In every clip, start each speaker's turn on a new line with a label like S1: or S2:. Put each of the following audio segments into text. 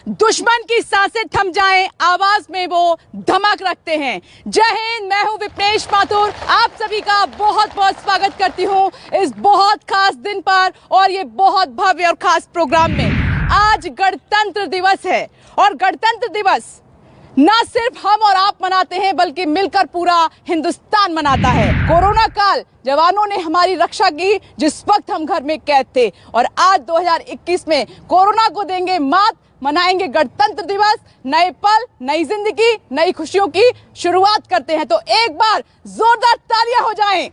S1: दुश्मन की सांसें थम जाएं, आवाज में वो धमक रखते हैं। जय हिंद, मैं हूं विपनेश माथुर, आप सभी का बहुत बहुत स्वागत करती हूं इस बहुत खास दिन पर और ये बहुत भव्य और खास प्रोग्राम में। आज गणतंत्र दिवस है और गणतंत्र दिवस ना सिर्फ हम और आप मनाते हैं बल्कि मिलकर पूरा हिंदुस्तान मनाता है। कोरोना काल जवानों ने हमारी रक्षा की जिस वक्त हम घर में कैद थे और आज 2021 में कोरोना को देंगे मात, मनाएंगे गणतंत्र दिवस। नए पल, नई जिंदगी, नई खुशियों की शुरुआत करते हैं, तो एक बार जोरदार तालियां हो जाएं।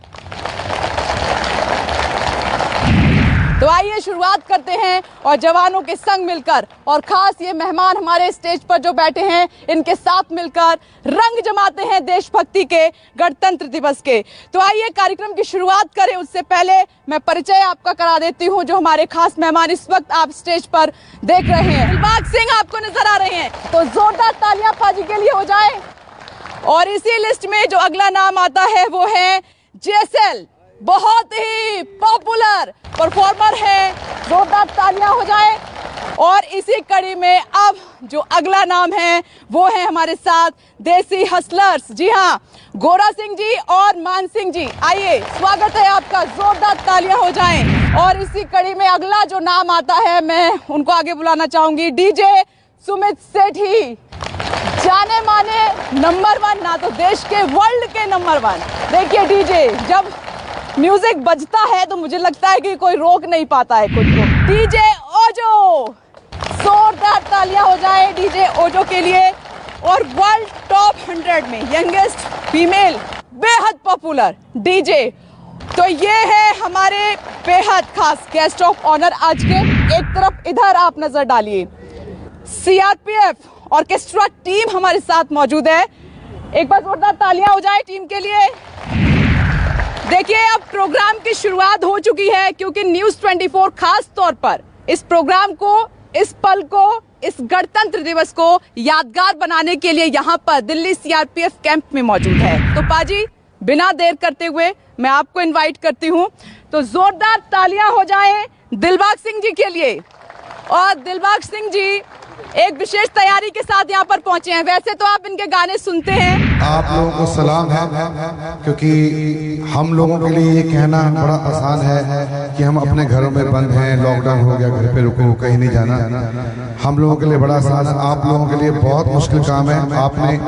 S1: तो आइए शुरुआत करते हैं और जवानों के संग मिलकर और खास ये मेहमान हमारे स्टेज पर जो बैठे हैं इनके साथ मिलकर रंग जमाते हैं देशभक्ति के गणतंत्र दिवस के। तो आइए कार्यक्रम की शुरुआत करें। उससे पहले मैं परिचय आपका करा देती हूं। जो हमारे खास मेहमान इस वक्त आप स्टेज पर देख रहे हैं, दिलबाग सिंह आपको नजर आ रहे हैं, तो जोरदार तालियां पाजी के लिए हो जाए। और इसी लिस्ट में जो अगला नाम आता है वो है जेएसएल, बहुत ही पॉपुलर परफॉर्मर है, जोरदार तालियां हो जाए। और इसी कड़ी में अब जो अगला नाम है वो है हमारे साथ देसी हसलर्स, जी हाँ, गोरा सिंह जी और मान सिंह जी। आइए, स्वागत है आपका, जोरदार तालियां हो जाएं। और इसी कड़ी में अगला जो नाम आता है मैं उनको आगे बुलाना चाहूंगी, डीजे सुमित सेठी, जाने माने नंबर 1, ना तो देश के वर्ल्ड के नंबर 1। देखिए डीजे, जब म्यूजिक बजता है तो मुझे लगता है कि कोई रोक नहीं पाता है खुद को। डीजे ओजो, जोरदार तालियां हो जाए डीजे ओजो के लिए। और वर्ल्ड टॉप 100 में यंगेस्ट फीमेल, बेहद पॉपुलर डीजे। तो ये है हमारे बेहद खास गेस्ट ऑफ ऑनर आज के। एक तरफ इधर आप नजर डालिए, सीआरपीएफ ऑर्केस्ट्रा टीम हमारे साथ मौजूद है। एक बार जोरदार तालियां हो जाए टीम के लिए। देखिए, अब प्रोग्राम की शुरुआत हो चुकी है क्योंकि न्यूज़ 24 खास तौर पर इस प्रोग्राम को, इस पल को, इस गणतंत्र दिवस को यादगार बनाने के लिए यहाँ पर दिल्ली सीआरपीएफ कैंप में मौजूद है। तो पाजी, बिना देर करते हुए मैं आपको इनवाइट करती हूँ, तो जोरदार तालियां हो जाएं दिलबाग सिंह जी के लिए। और दिलबाग सिंह जी एक विशेष तैयारी के साथ यहाँ पर पहुंचे हैं। वैसे तो आप इनके गाने सुनते हैं।
S2: आप लोगों को सलाम है, क्योंकि हम लोगों के लिए ये कहना बड़ा आसान है कि हम अपने घरों में बंद हैं, लॉकडाउन हो गया, घर पे रुको, कहीं नहीं जाना। हम लोगों के लिए बड़ा आसान है, आप लोगों के लिए बहुत मुश्किल काम है। आपने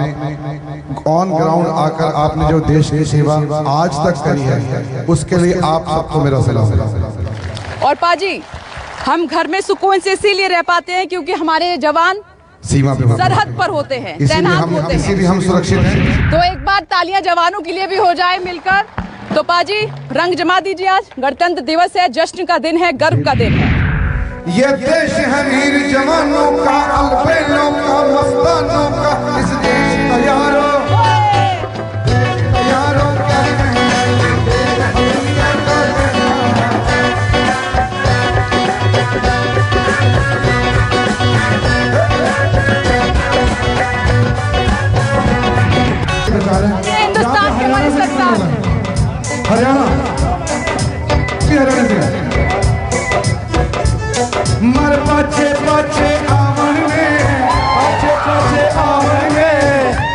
S2: ऑन ग्राउंड आकर आपने जो देश की सेवा आज तक करी है, उसके लिए आप सबको मेरा सलाम है।
S1: और पाजी, हम घर में सुकून से इसीलिए रह पाते हैं क्योंकि हमारे जवान
S2: सीमा पे,
S1: सरहद पर होते हैं, तैनात होते हैं,
S2: इसीलिए हम सुरक्षित हैं।
S1: तो एक बार तालियां जवानों के लिए भी हो जाए मिलकर। तो पाजी, रंग जमा दीजिए। आज गणतंत्र दिवस है, जश्न का दिन है, गर्व का दिन है।
S2: ये देश है वीर जवानों का, अलबेलों का, मस्तानों का, इस देश तैयारों
S1: हिंदुस्तान के बड़ी सरकार,
S2: हरियाणा से मर पाछे पाछे आवेंगे, पाछे पाछे आवेंगे,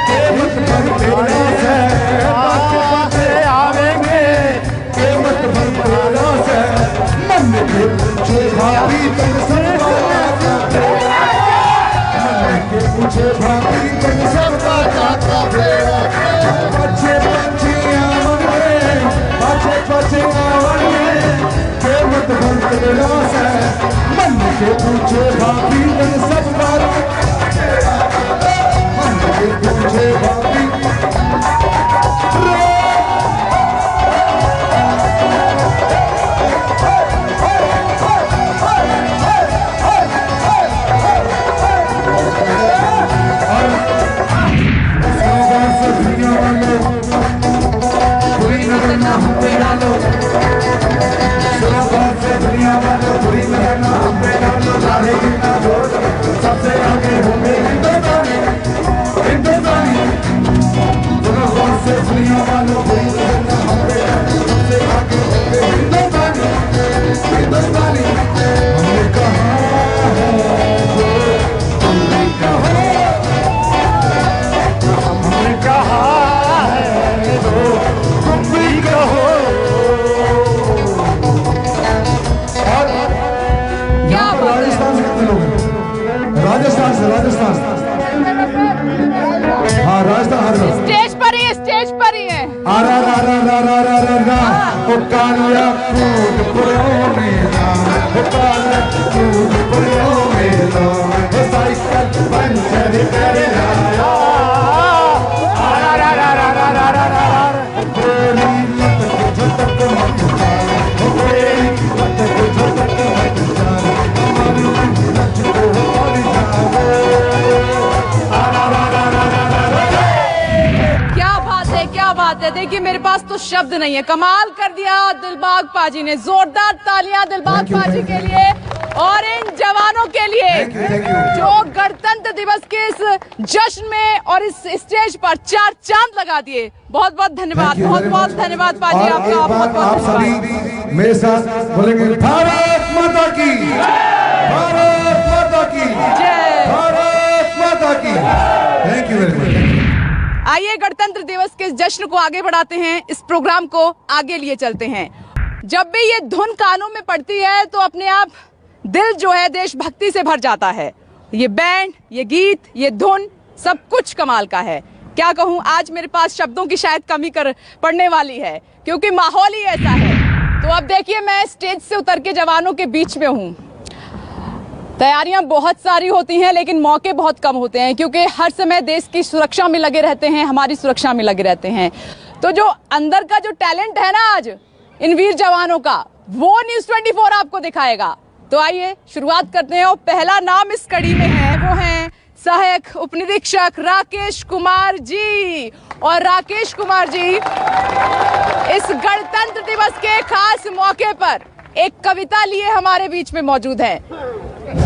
S2: कीमत भर तेरा से, पाछे पाछे आवेंगे, कीमत भर तेरा से, मन के पूछे भाभी तक सब मन के पूछे भाभी तक सब का तेरा। पाछे पाछे आवेंगे, पाछे पाछे आवेंगे, कीमत भर तेरा से, मन के पूछे भाभी तक सब बार, मन के पूछे भाभी। दुनिया आरा रा रा रा रा रा रा रा ओ कालिया कूद पुरो मेला ओ कालिया कूद पुरो मेला ओ साइकिल पंचर कर आया आरा रा रा रा रा रा रा रा तेरी लत झटक मत जाए ओ तेरी लत झटक मत जाए हमारी लत को और जाए आरा रा रा रा रा रा।
S1: क्या बात है। देखिए मेरे पास तो शब्द नहीं है, कमाल कर दिया दिलबाग पाजी ने। जोरदार तालियां दिलबाग पाजी के लिए और इन जवानों के लिए जो गणतंत्र दिवस के इस जश्न में और इस स्टेज पर 4 चांद लगा दिए। बहुत बहुत धन्यवाद, बहुत बहुत धन्यवाद पाजी आपका। बहुत बहुत
S2: धन्यवाद। मेरे साथ बोलेंगे भारत माता की, भारत माता की जय, भारत माता की। Thank you very much.
S1: आइए गणतंत्र दिवस के जश्न को आगे बढ़ाते हैं, इस प्रोग्राम को आगे लिए चलते हैं। जब भी ये धुन कानों में पड़ती है तो अपने आप दिल जो है देशभक्ति से भर जाता है। ये बैंड, ये गीत, ये धुन सब कुछ कमाल का है। क्या कहूँ, आज मेरे पास शब्दों की शायद कमी पड़ने वाली है क्योंकि माहौल ही ऐसा है। तो अब देखिए मैं स्टेज से उतर के जवानों के बीच में हूँ। तैयारियां बहुत सारी होती हैं लेकिन मौके बहुत कम होते हैं क्योंकि हर समय देश की सुरक्षा में लगे रहते हैं, हमारी सुरक्षा में लगे रहते हैं। तो जो अंदर का जो टैलेंट है ना आज इन वीर जवानों का, वो न्यूज़ 24 आपको दिखाएगा। तो आइए शुरुआत करते हैं और पहला नाम इस कड़ी में है, वो है सहायक उपनिरीक्षक राकेश कुमार जी। और राकेश कुमार जी इस गणतंत्र दिवस के खास मौके पर एक कविता लिए हमारे बीच में मौजूद है।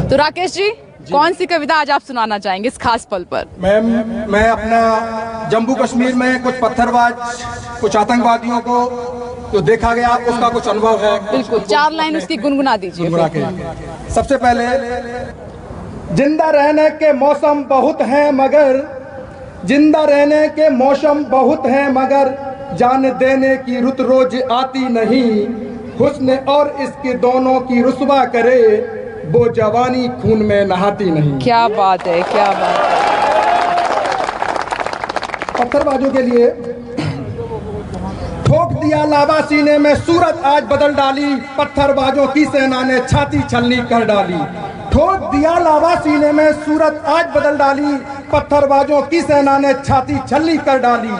S1: तो राकेश जी कौन सी कविता आज आप सुनाना चाहेंगे इस खास पल पर?
S3: मैं अपना जम्मू कश्मीर में कुछ पत्थरबाज, कुछ आतंकवादियों को जो देखा गया उसका कुछ अनुभव है।
S1: बिल्कुल, 4 लाइन उसकी गुनगुना दीजिए।
S3: सबसे पहले, जिंदा रहने के मौसम बहुत हैं मगर, जिंदा रहने के मौसम बहुत हैं मगर जान देने की रुत रोज आती नहीं। हुस्न और इसके दोनों की रुस्वा करे, वो जवानी खून में नहाती नहीं।
S1: क्या बात है, क्या बात है।
S3: पत्थरबाजों के लिए ठोक दिया लावा सीने में, सूरत आज बदल डाली। पत्थरबाजों की सेना ने छाती छलनी कर डाली। ठोक दिया लावा सीने में, सूरत आज बदल डाली। पत्थरबाजों की सेना ने छाती छलनी कर डाली।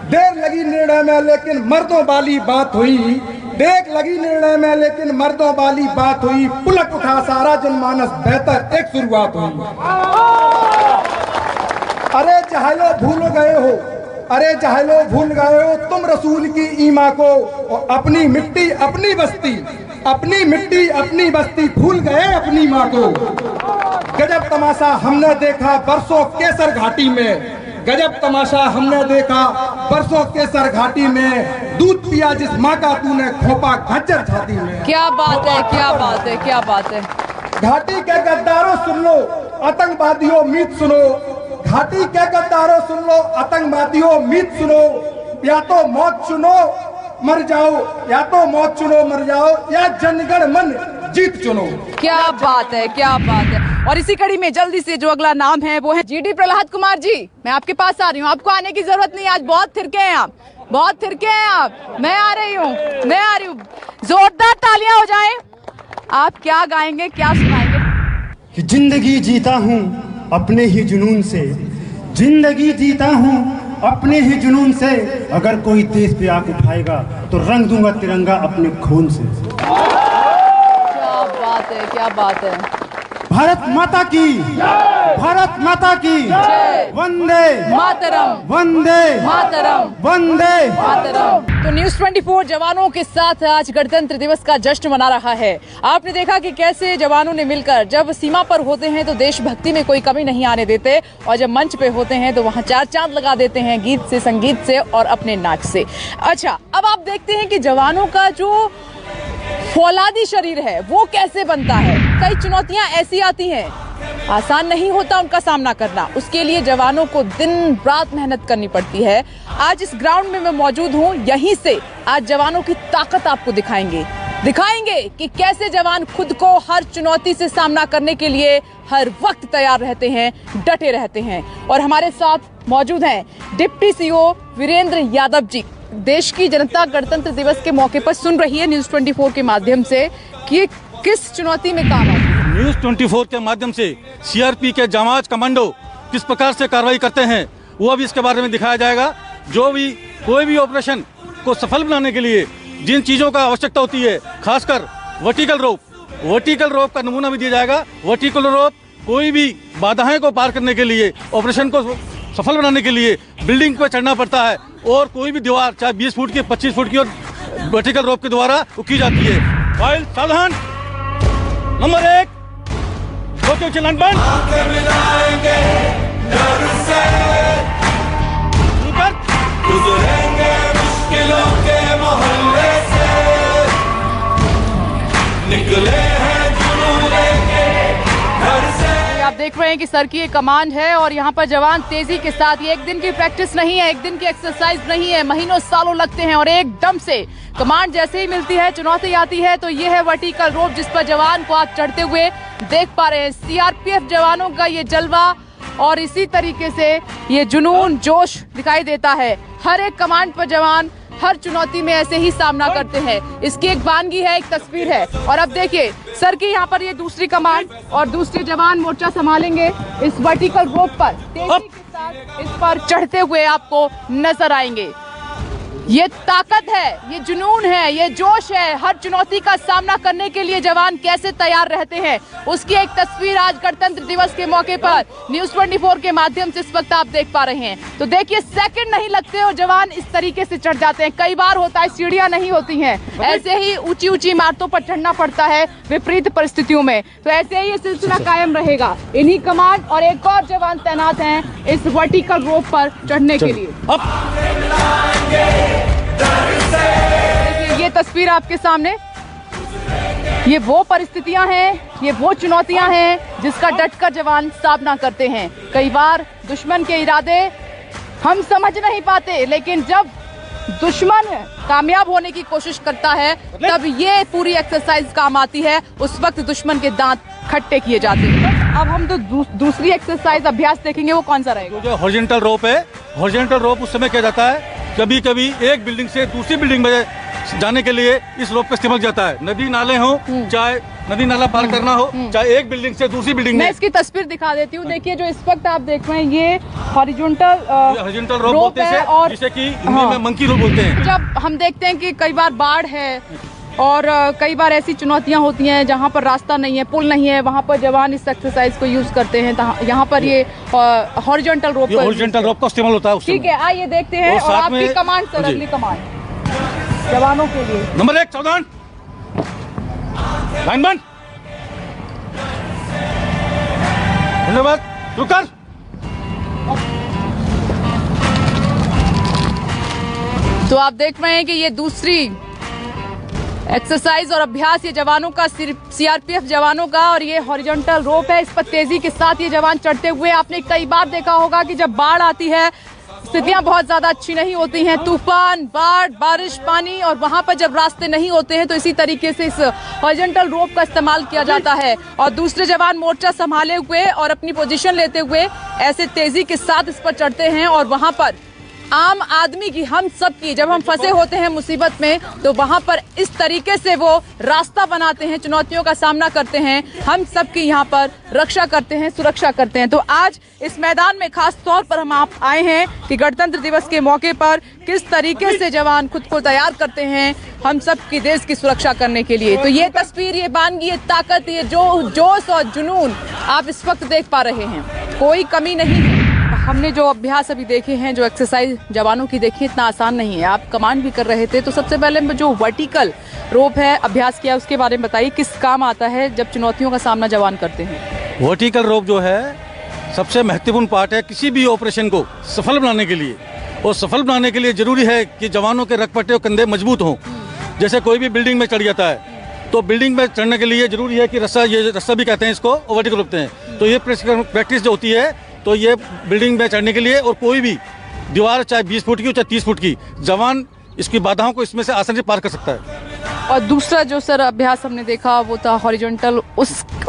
S3: देर लगी निर्णय में लेकिन मर्दों वाली बात हुई। देख लगी निर्णय में लेकिन मर्दों वाली बात हुई। पुलक उठा सारा जनमानस, बेहतर एक शुरुआत हुई। अरे जहालो भूल गए हो, अरे जहालो भूल गए हो तुम रसूल की ईमा को। और अपनी मिट्टी अपनी बस्ती, अपनी मिट्टी अपनी बस्ती भूल गए अपनी माँ को। गजब तमाशा हमने देखा बरसों केसर घाटी में। गजब तमाशा हमने देखा बरसों केसर घाटी में। दूध पिया जिस माँ का तूने खोपा खच्चर छाती में।
S1: क्या बात है, क्या बात है, क्या बात है।
S3: घाटी के गद्दारों सुन लो, आतंकवादियों मीत सुनो। घाटी के गद्दारों सुन लो, आतंकवादियों मीत सुनो। या तो मौत चुनो मर जाओ, या तो मौत चुनो मर जाओ, या जनगण मन जीत चुनो।
S1: क्या बात है, क्या बात है। और इसी कड़ी में जल्दी से जो अगला नाम है वो है जीडी प्रहलाद कुमार जी। मैं आपके पास आ रही हूँ, आपको आने की जरूरत नहीं, आज बहुत थिरके हैं आप, बहुत थिरके हैं आप। मैं आ रही हूँ, मैं आ रही हूँ। जोरदार तालियां हो जाएं। आप क्या गाएंगे, क्या सुनाएंगे?
S4: जिंदगी जीता हूँ अपने ही जुनून से, जिंदगी जीता हूँ अपने ही जुनून से। अगर कोई देश पे आग उठाएगा तो रंग दूंगा तिरंगा अपने खून से।
S1: क्या बात है, क्या बात है।
S4: भारत माता की, भारत माता की वंदे
S1: मातरम,
S4: वंदे
S1: मातरम,
S4: वंदे
S1: मातरम। तो न्यूज़ 24 जवानों के साथ आज गणतंत्र दिवस का जश्न मना रहा है। आपने देखा कि कैसे जवानों ने मिलकर जब सीमा पर होते हैं तो देशभक्ति में कोई कमी नहीं आने देते, और जब मंच पे होते हैं तो वहाँ 4 चांद लगा देते हैं गीत से, संगीत से और अपने नाच से। अच्छा, अब आप देखते हैं कि जवानों का जो फौलादी शरीर है वो कैसे बनता है। कई चुनौतियां ऐसी आती हैं, आसान नहीं होता उनका सामना करना। उसके लिए जवानों को दिन रात मेहनत करनी पड़ती है। आज इस ग्राउंड में मैं मौजूद हूँ, यहीं से आज जवानों की ताकत आपको दिखाएंगे कि कैसे जवान खुद को हर चुनौती से सामना करने के लिए हर वक्त तैयार रहते हैं, डटे रहते हैं। और हमारे साथ मौजूद हैं डिप्टी सीओ वीरेंद्र यादव जी। देश की जनता गणतंत्र दिवस के मौके पर सुन रही है न्यूज़ 24 के माध्यम से कि ये किस चुनौती में काम आती है।
S5: न्यूज़ 24 के माध्यम से सीआरपी के जांबाज कमांडो किस प्रकार से कार्रवाई करते हैं वो अभी इसके बारे में दिखाया जाएगा। जो भी कोई भी ऑपरेशन को सफल बनाने के लिए जिन चीज़ों का आवश्यकता होती है, खासकर वर्टिकल रोप का नमूना भी दिया जाएगा। वर्टिकल रोप कोई भी बाधाएं को पार करने के लिए, ऑपरेशन को सफल बनाने के लिए बिल्डिंग पर चढ़ना पड़ता है और कोई भी दीवार चाहे 20 फुट की, 25 फुट की और वर्टिकल रोप के द्वारा की जाती है। फाइल सावधान। नंबर 1 चलन बंद।
S6: गुजरेंगे मुश्किलों के मोहल्ले से, निकले हैं जुनून लेके घर से।
S1: आप देख रहे हैं कि सर की ये कमांड है और यहाँ पर जवान तेजी के साथ, ये एक दिन की प्रैक्टिस नहीं है, एक दिन की एक्सरसाइज नहीं है, महीनों सालों लगते हैं और एकदम से कमांड जैसे ही मिलती है, चुनौती आती है तो ये है वर्टिकल रोप जिस पर जवान को आप चढ़ते हुए देख पा रहे हैं। सीआरपीएफ जवानों का ये जलवा और इसी तरीके से ये जुनून जोश दिखाई देता है। हर एक कमांड पर जवान हर चुनौती में ऐसे ही सामना करते हैं। इसकी एक वानगी है, एक तस्वीर है। और अब देखिए सर की यहाँ पर ये दूसरी कमांड और दूसरे जवान मोर्चा संभालेंगे इस वर्टिकल रोप पर, तेजी के साथ इस पर चढ़ते हुए आपको नजर आएंगे। ये ताकत है, ये जुनून है, ये जोश है। हर चुनौती का सामना करने के लिए जवान कैसे तैयार रहते हैं उसकी एक तस्वीर आज गणतंत्र दिवस के मौके पर न्यूज़ 24 के माध्यम से इस वक्त आप देख पा रहे हैं। तो देखिए सेकंड नहीं लगते और जवान इस तरीके से चढ़ जाते हैं। कई बार होता है सीढ़ियां नहीं होती हैं, ऐसे ही ऊंची ऊंची इमारतों पर चढ़ना पड़ता है विपरीत परिस्थितियों में। तो ऐसे ही ये सिलसिला कायम रहेगा। इन्हीं कमांड और एक और जवान तैनात हैं इस वर्टिकल रोप पर चढ़ने के लिए। देखिए ये तस्वीर आपके सामने, ये वो परिस्थितियां हैं, ये वो चुनौतियां हैं जिसका डटकर जवान सामना करते हैं। कई बार दुश्मन के इरादे हम समझ नहीं पाते, लेकिन जब दुश्मन कामयाब होने की कोशिश करता है तब ये पूरी एक्सरसाइज काम आती है। उस वक्त दुश्मन के दांत खट्टे किए जाते हैं। अब हम तो दूसरी एक्सरसाइज अभ्यास देखेंगे, वो कौन सा रहेगा?
S5: जो हॉरिजॉन्टल रोप है, हॉरिजॉन्टल रोप उस समय किया जाता है कभी कभी एक बिल्डिंग से दूसरी बिल्डिंग में जाने के लिए इस रोप का इस्तेमाल जाता है। नदी नाले हो, चाहे नदी नाला पार करना हो, चाहे एक बिल्डिंग से दूसरी बिल्डिंग में।
S1: मैं इसकी तस्वीर दिखा देती हूँ। देखिए जो इस वक्त आप देख रहे हैं ये हॉरिजॉन्टल
S5: रोप बोलते हैं और जिसे कि हिंदी में मंकी रोप बोलते हैं।
S1: जब हम देखते हैं कि कई बार बाढ़ है और कई बार ऐसी चुनौतियां होती हैं जहां पर रास्ता नहीं है, पुल नहीं है, वहां पर जवान इस एक्सरसाइज को यूज करते हैं। यहाँ पर ये हॉरिजॉन्टल रोप
S5: का इस्तेमाल होता है।
S1: ठीक है, आइए देखते हैं। और आपकी कमांड सर, अगली कमांड जवानों के लिए।
S5: नंबर 1 सावधान, लाइन बंद। धन्यवाद, रुकर।
S1: तो आप देख रहे हैं कि ये दूसरी एक्सरसाइज और अभ्यास ये जवानों का, सीआरपीएफ जवानों का, और ये हॉरिजॉन्टल रोप है। इस पर तेजी के साथ ये जवान चढ़ते हुए, आपने कई बार देखा होगा कि जब बाढ़ आती है स्थितियां बहुत ज्यादा अच्छी नहीं होती हैं, तूफान, बाढ़, बारिश, पानी, और वहां पर जब रास्ते नहीं होते हैं तो इसी तरीके से इस हॉरिजॉन्टल रोप का इस्तेमाल किया जाता है। और दूसरे जवान मोर्चा संभाले हुए और अपनी पोजीशन लेते हुए ऐसे तेजी के साथ इस पर चढ़ते हैं। और वहां पर आम आदमी की, हम सब की, जब हम फंसे होते हैं मुसीबत में तो वहां पर इस तरीके से वो रास्ता बनाते हैं, चुनौतियों का सामना करते हैं, हम सब की यहाँ पर रक्षा करते हैं, सुरक्षा करते हैं। तो आज इस मैदान में खास तौर पर हम आप आए हैं कि गणतंत्र दिवस के मौके पर किस तरीके से जवान खुद को तैयार करते हैं हम सब की देश की सुरक्षा करने के लिए। तो ये तस्वीर, ये वानगी, ये ताकत, ये जोश और जुनून आप इस वक्त देख पा रहे हैं, कोई कमी नहीं है। हमने जो अभ्यास अभी देखे हैं, जो एक्सरसाइज जवानों की देखी, इतना आसान नहीं है। आप कमांड भी कर रहे थे, तो सबसे पहले जो वर्टिकल रोप है अभ्यास किया, उसके बारे में बताइए, किस काम आता है जब चुनौतियों का सामना जवान करते हैं?
S5: वर्टिकल रोप जो है सबसे महत्वपूर्ण पार्ट है किसी भी ऑपरेशन को सफल बनाने के लिए। और सफल बनाने के लिए जरूरी है कि जवानों के रखपट्टे और कंधे मजबूत हों। जैसे कोई भी बिल्डिंग में चढ़ जाता है तो बिल्डिंग में चढ़ने के लिए जरूरी है कि रस्सा, ये रस्सा भी कहते हैं इसको, वर्टिकल रोपते हैं। तो ये प्रैक्टिस जो होती है, तो ये बिल्डिंग में चढ़ने के लिए, और कोई भी दीवार चाहे 20 फुट की हो चाहे 30 फुट की, जवान इसकी बाधाओं को इसमें से आसानी से पार कर सकता है।
S1: और दूसरा जो सर अभ्यास हमने देखा वो था हॉरिजॉन्टल,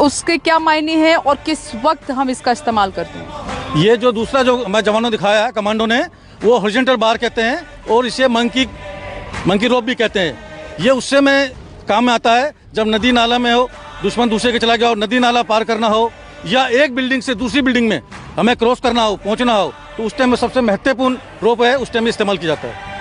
S1: उसके क्या मायने हैं और किस वक्त हम इसका इस्तेमाल करते हैं?
S5: ये जो दूसरा जो हमारे जवानों ने दिखाया है कमांडो ने, वो हॉरिजॉन्टल बार कहते हैं और इसे मंकी रोप भी कहते हैं। ये उससे में काम में आता है जब नदी नाला में हो, दुश्मन दूसरे के चला गया और नदी नाला पार करना हो, या एक बिल्डिंग से दूसरी बिल्डिंग में हमें क्रॉस करना हो, पहुंचना हो, तो उस टाइम में सबसे महत्वपूर्ण रोप है, उस टाइम में इस्तेमाल किया जाता है।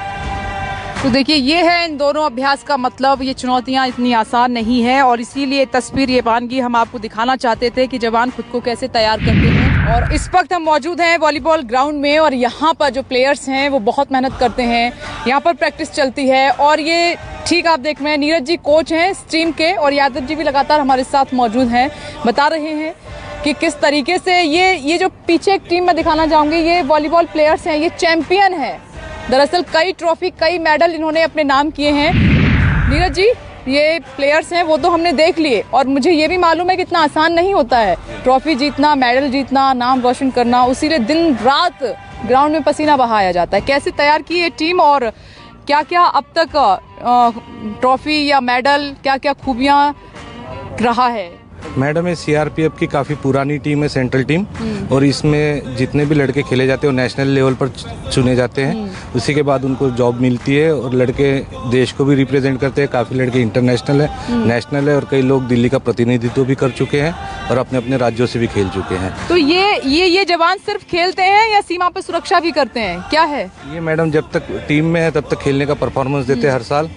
S1: तो देखिए ये है इन दोनों अभ्यास का मतलब। ये चुनौतियां इतनी आसान नहीं है और इसीलिए तस्वीर ये बानगी हम आपको दिखाना चाहते थे कि जवान खुद को कैसे तैयार करते हैं। और इस वक्त हम मौजूद हैं वॉलीबॉल ग्राउंड में और यहाँ पर जो प्लेयर्स हैं वो बहुत मेहनत करते हैं। यहाँ पर प्रैक्टिस चलती है और ये ठीक आप देख रहे हैं, नीरज जी कोच हैं इस टीम के और यादव जी भी लगातार हमारे साथ मौजूद हैं, बता रहे हैं कि किस तरीके से ये जो पीछे एक टीम में दिखाना चाहूँगी, ये वॉलीबॉल प्लेयर्स हैं, ये चैंपियन है। दरअसल कई ट्रॉफी, कई मेडल इन्होंने अपने नाम किए हैं। नीरज जी, ये प्लेयर्स हैं वो तो हमने देख लिए और मुझे ये भी मालूम है कि इतना आसान नहीं होता है ट्रॉफी जीतना, मेडल जीतना, नाम रोशन करना, उसीलिए दिन रात ग्राउंड में पसीना बहाया जाता है। कैसे तैयार की ये टीम और क्या क्या अब तक ट्रॉफी या मेडल, क्या क्या खूबियाँ रहा है?
S7: मैडम, ये सीआरपीएफ की काफ़ी पुरानी टीम है, सेंट्रल टीम, और इसमें जितने भी लड़के खेले जाते हैं वो नेशनल लेवल पर चुने जाते हैं। उसी के बाद उनको जॉब मिलती है और लड़के देश को भी रिप्रेजेंट करते हैं। काफ़ी लड़के इंटरनेशनल है, नेशनल है और कई लोग दिल्ली का प्रतिनिधित्व भी कर चुके हैं और अपने अपने राज्यों से भी खेल चुके हैं।
S1: तो ये जवान सिर्फ खेलते हैं या सीमा पर सुरक्षा भी करते हैं, क्या है?
S7: ये मैडम जब तक टीम में है तब तक खेलने का परफॉर्मेंस देते हैं हर साल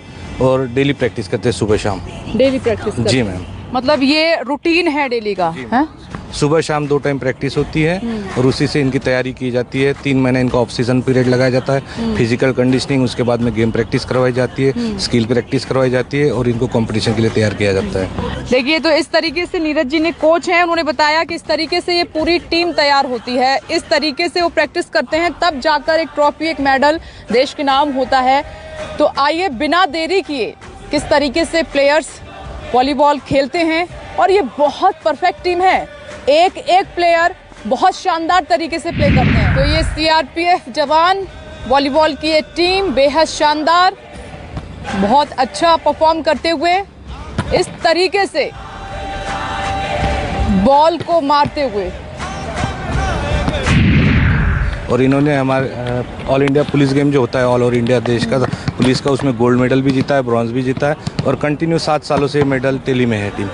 S7: और डेली प्रैक्टिस करते हैं सुबह शाम।
S1: Daily practice?
S7: जी मैम।
S1: मतलब ये रूटीन है डेली का? है
S7: सुबह शाम 2 टाइम प्रैक्टिस होती है और उसी से इनकी तैयारी की जाती है। 3 महीने इनका ऑफ सीजन पीरियड लगाया जाता है, फिजिकल कंडीशनिंग, उसके बाद में गेम प्रैक्टिस करवाई जाती है, स्किल प्रैक्टिस करवाई जाती है और इनको कंपटीशन के लिए तैयार किया जाता है।
S1: देखिए, तो इस तरीके से नीरज जी ने, कोच हैं, उन्होंने बताया कि इस तरीके से ये पूरी टीम तैयार होती है, इस तरीके से वो प्रैक्टिस करते हैं, तब जाकर एक ट्रॉफी, एक मेडल देश के नाम होता है। तो आइए बिना देरी किए किस तरीके से प्लेयर्स वॉलीबॉल खेलते हैं और ये बहुत परफेक्ट टीम है, एक एक प्लेयर बहुत शानदार तरीके से प्ले करते हैं। तो ये सीआरपीएफ जवान वॉलीबॉल की ये टीम बेहद शानदार, बहुत अच्छा परफॉर्म करते हुए इस तरीके से बॉल को मारते हुए।
S7: और इन्होंने हमारे ऑल इंडिया पुलिस गेम जो होता है, ऑल ओवर इंडिया देश का पुलिस का, उसमें गोल्ड मेडल भी जीता है, ब्रॉन्ज भी जीता है और कंटिन्यू 7 सालों से मेडल टेली में है टीम।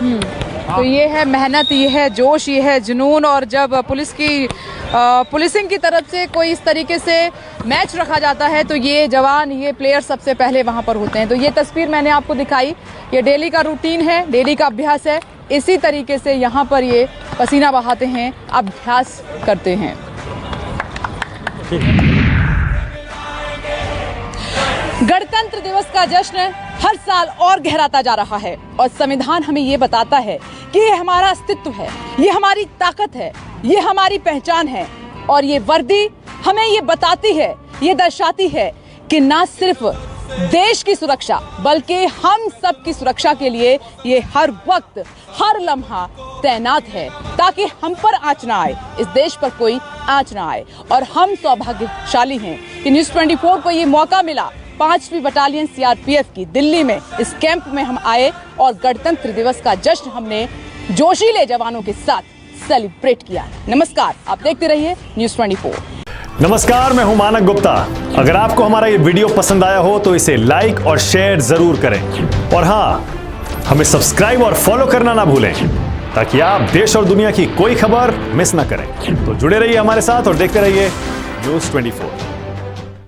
S1: तो ये है मेहनत, ये है जोश, ये है जुनून। और जब पुलिसिंग की तरफ से कोई इस तरीके से मैच रखा जाता है तो ये जवान, ये प्लेयर सबसे पहले वहाँ पर होते हैं। तो ये तस्वीर मैंने आपको दिखाई, ये डेली का रूटीन है, डेली का अभ्यास है। इसी तरीके से यहाँ पर ये पसीना बहाते हैं, अभ्यास करते हैं। गणतंत्र दिवस का जश्न हर साल और गहराता जा रहा है और संविधान हमें ये बताता है कि ये हमारा अस्तित्व है, ये हमारी ताकत है, ये हमारी पहचान है। और ये वर्दी हमें ये बताती है, ये दर्शाती है कि ना सिर्फ देश की सुरक्षा बल्कि हम सब की सुरक्षा के लिए ये हर वक्त, हर लम्हा तैनात है, ताकि हम पर आंच ना आए, इस देश पर कोई आंच ना आए। और हम सौभाग्यशाली हैं कि न्यूज़ 24 को ये मौका मिला, 5वीं बटालियन सीआरपीएफ की दिल्ली में इस कैंप में हम आए और गणतंत्र दिवस का जश्न हमने जोशीले जवानों के साथ सेलिब्रेट किया। नमस्कार, आप देखते रहिए न्यूज़ 24।
S8: नमस्कार, मैं हूं मानक गुप्ता। अगर आपको हमारा ये वीडियो पसंद आया हो तो इसे लाइक और शेयर जरूर करें और हाँ, हमें सब्सक्राइब और फॉलो करना ना भूलें ताकि आप देश और दुनिया की कोई खबर मिस ना करें। तो जुड़े रहिए हमारे साथ और देखते रहिए न्यूज़ 24।